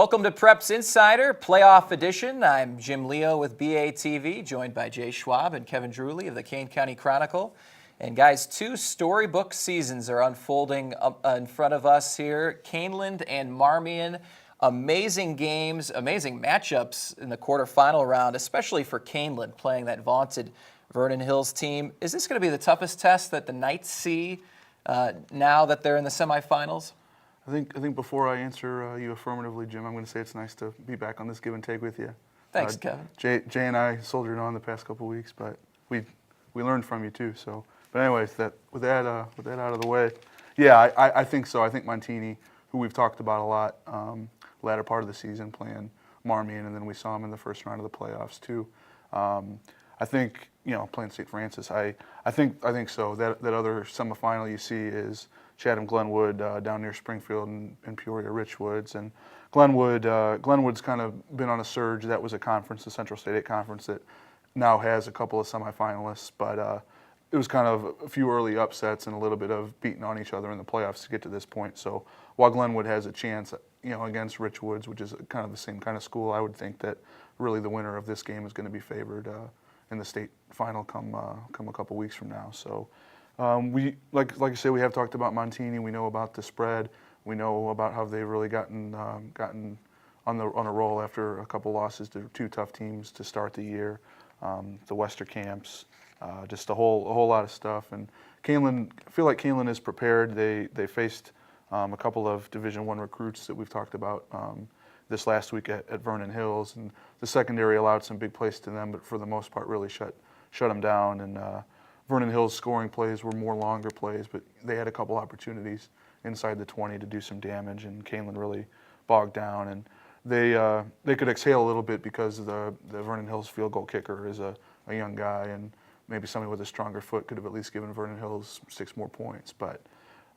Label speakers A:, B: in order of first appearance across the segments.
A: Welcome to Preps Insider, Playoff Edition. I'm Jim Leo with BATV, joined by Jay Schwab and Kevin Drewley of the Kane County Chronicle. And guys, two storybook seasons are unfolding up in front of us here. Kaneland and Marmion, amazing games, amazing matchups in the quarterfinal round, especially for Kaneland playing that vaunted Vernon Hills team. Is this going to be the toughest test that the Knights see now that they're in the semifinals?
B: I think before I answer you affirmatively, Jim, I'm going to say it's nice to be back on this give and take with you.
A: Thanks, Kevin.
B: Jay and I soldiered on the past couple of weeks, but we learned from you too. So, but anyways, with that out of the way, yeah, I think so. I think Montini, who we've talked about a lot, latter part of the season, playing Marmion, and then we saw him in the first round of the playoffs too. I think playing St. Francis. I think so. That other semifinal you see is Chatham Glenwood down near Springfield and Peoria Richwoods, and Glenwood's kind of been on a surge. That was a conference, the Central State 8 Conference, that now has a couple of semifinalists, but it was kind of a few early upsets and a little bit of beating on each other in the playoffs to get to this point. So while Glenwood has a chance, against Richwoods, which is kind of the same kind of school, I would think that really the winner of this game is going to be favored in the state final come a couple weeks from now. So. We like I say, we have talked about Montini. We know about the spread. We know about how they've really gotten on a roll after a couple losses to two tough teams to start the year. The Wester camps, just a whole lot of stuff. And Kaneland, I feel like Kaneland is prepared. They faced a couple of Division I recruits that we've talked about this last week at Vernon Hills, and the secondary allowed some big plays to them, but for the most part really shut them down. And Vernon Hills' scoring plays were more longer plays, but they had a couple opportunities inside the 20 to do some damage, and Kaneland really bogged down. And they could exhale a little bit because the Vernon Hills field goal kicker is a young guy, and maybe somebody with a stronger foot could have at least given Vernon Hills 6 more points. But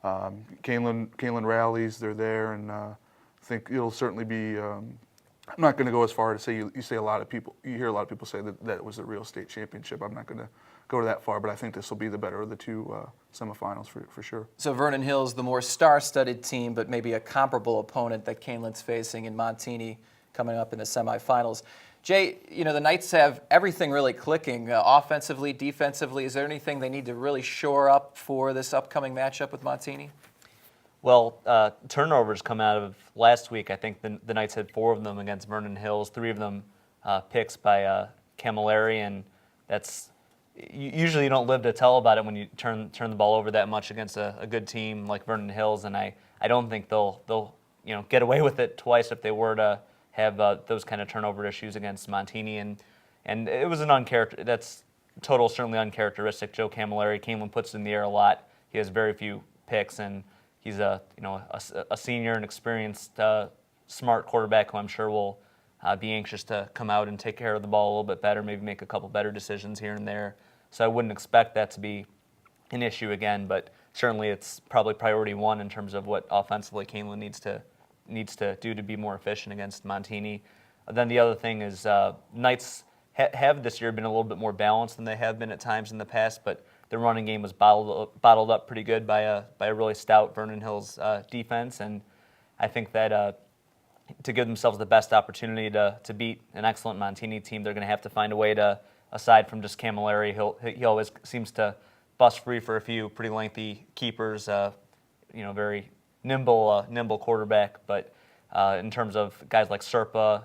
B: Kaneland rallies, they're there, and I think it'll certainly be. I'm not going to go as far to say you hear a lot of people say that it was a real state championship. I'm not going to go to that far, but I think this will be the better of the two semifinals for sure. So
A: Vernon Hills, the more star-studded team, but maybe a comparable opponent that Kaneland's facing in Montini coming up in the semifinals. Jay, the Knights have everything really clicking, offensively, defensively. Is there anything they need to really shore up for this upcoming matchup with Montini?
C: Well, turnovers come out of last week. I think the Knights had 4 of them against Vernon Hills, 3 of them picks by Camilleri, and that's usually you don't live to tell about it when you turn the ball over that much against a good team like Vernon Hills, and I don't think they'll get away with it twice if they were to have those kind of turnover issues against Montini, and it was that's certainly uncharacteristic. Joe Camilleri, Kaneland puts it in the air a lot. He has very few picks, and he's a senior and experienced, smart quarterback who I'm sure will be anxious to come out and take care of the ball a little bit better, maybe make a couple better decisions here and there. So I wouldn't expect that to be an issue again, but certainly it's probably priority 1 in terms of what offensively Kaneland needs to do to be more efficient against Montini. Then the other thing is Knights have this year been a little bit more balanced than they have been at times in the past, but their running game was bottled up pretty good by a really stout Vernon Hills defense, and I think that to give themselves the best opportunity to beat an excellent Montini team, they're going to have to find a way to, aside from just Camilleri, he always seems to bust free for a few pretty lengthy keepers, very nimble quarterback, but in terms of guys like Serpa,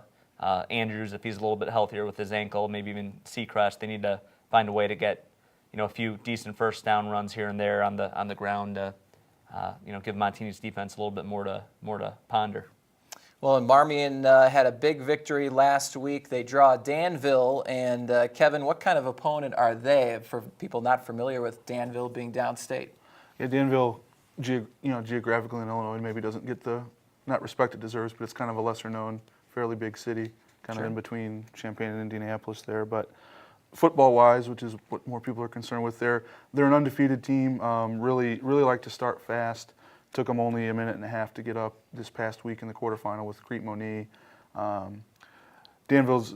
C: Andrews, if he's a little bit healthier with his ankle, maybe even Seacrest, they need to find a way to get a few decent first down runs here and there on the ground to give Montini's defense a little bit more to ponder.
A: Well, and Marmion had a big victory last week. They draw Danville, and Kevin, what kind of opponent are they for people not familiar with Danville being downstate?
B: Yeah, Danville, geographically in Illinois, maybe doesn't get the not respect it deserves, but it's kind of a lesser-known, fairly big city, kind of in between Champaign and Indianapolis there. But football-wise, which is what more people are concerned with, they're an undefeated team. Really like to start fast. Took them only a minute and a half to get up this past week in the quarterfinal with Crete Moni. Danville's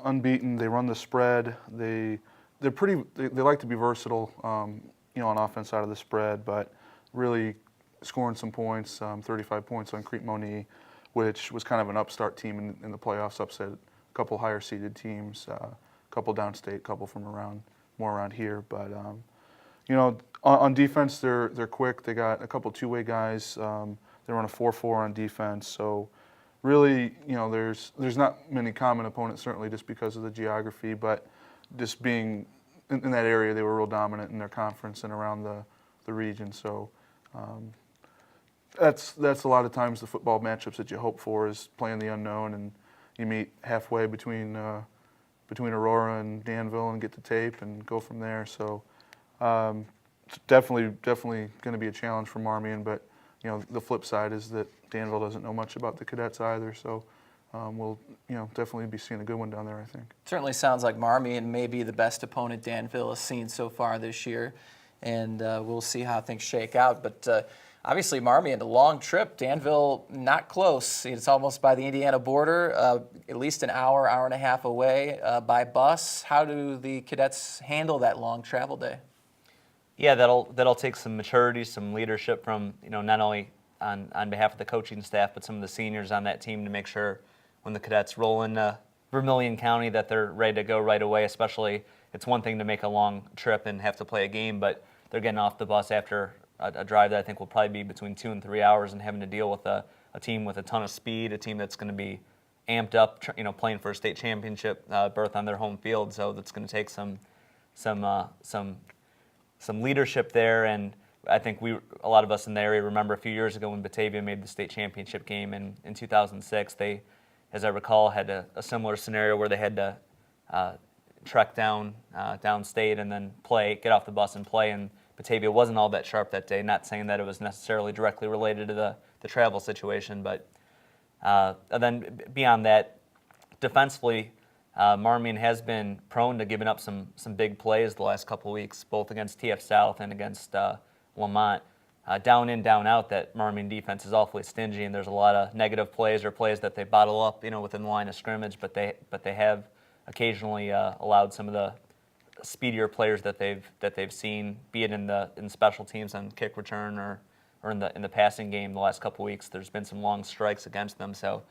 B: unbeaten. They run the spread. They like to be versatile. On offense side of the spread, but really scoring some points. 35 points on Crete Moni which was kind of an upstart team in the playoffs, upset a couple higher seeded teams, a couple downstate, a couple from more around here. But on defense, they're quick. They got a couple two-way guys. They run a 4-4 on defense. So really, there's not many common opponents, certainly just because of the geography, but just being in that area, they were real dominant in their conference and around the region. So that's a lot of times the football matchups that you hope for, is playing the unknown, and you meet halfway between Aurora and Danville and get the tape and go from there. So it's definitely going to be a challenge for Marmion, but the flip side is that Danville doesn't know much about the Cadets either. So we'll definitely be seeing a good one down there, I think.
A: Certainly sounds like Marmion may be the best opponent Danville has seen so far this year, and we'll see how things shake out. But obviously Marmion, a long trip. Danville, not close. It's almost by the Indiana border, at least an hour and a half away by bus. How do the Cadets handle that long travel day?
C: Yeah, that'll take some maturity, some leadership from not only on behalf of the coaching staff, but some of the seniors on that team to make sure when the Cadets roll into Vermilion County that they're ready to go right away. Especially, it's one thing to make a long trip and have to play a game, but they're getting off the bus after a drive that I think will probably be between 2 and 3 hours, and having to deal with a team with a ton of speed, a team that's going to be amped up, playing for a state championship berth on their home field. So that's going to take some leadership there. And I think a lot of us in the area remember a few years ago when Batavia made the state championship game in 2006. They, as I recall, had a similar scenario where they had to trek downstate and then get off the bus and play. And Batavia wasn't all that sharp that day. Not saying that it was necessarily directly related to the travel situation, but and then beyond that, defensively, Marmion has been prone to giving up some big plays the last couple of weeks, both against TF South and against Lamont. Down in, down out, that Marmion defense is awfully stingy, and there's a lot of negative plays or plays that they bottle up, within the line of scrimmage. But they have occasionally allowed some of the speedier players that they've seen, be it in special teams on kick return or in the passing game the last couple of weeks. There's been some long strikes against them. So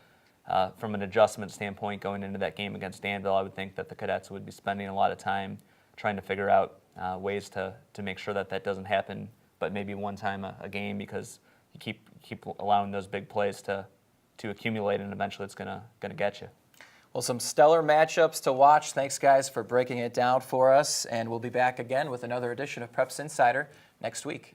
C: from an adjustment standpoint going into that game against Danville, I would think that the Cadets would be spending a lot of time trying to figure out ways to make sure that doesn't happen, but maybe one time a game, because you keep allowing those big plays to accumulate, and eventually it's gonna get you.
A: Well, some stellar matchups to watch. Thanks, guys, for breaking it down for us, and we'll be back again with another edition of Preps Insider next week.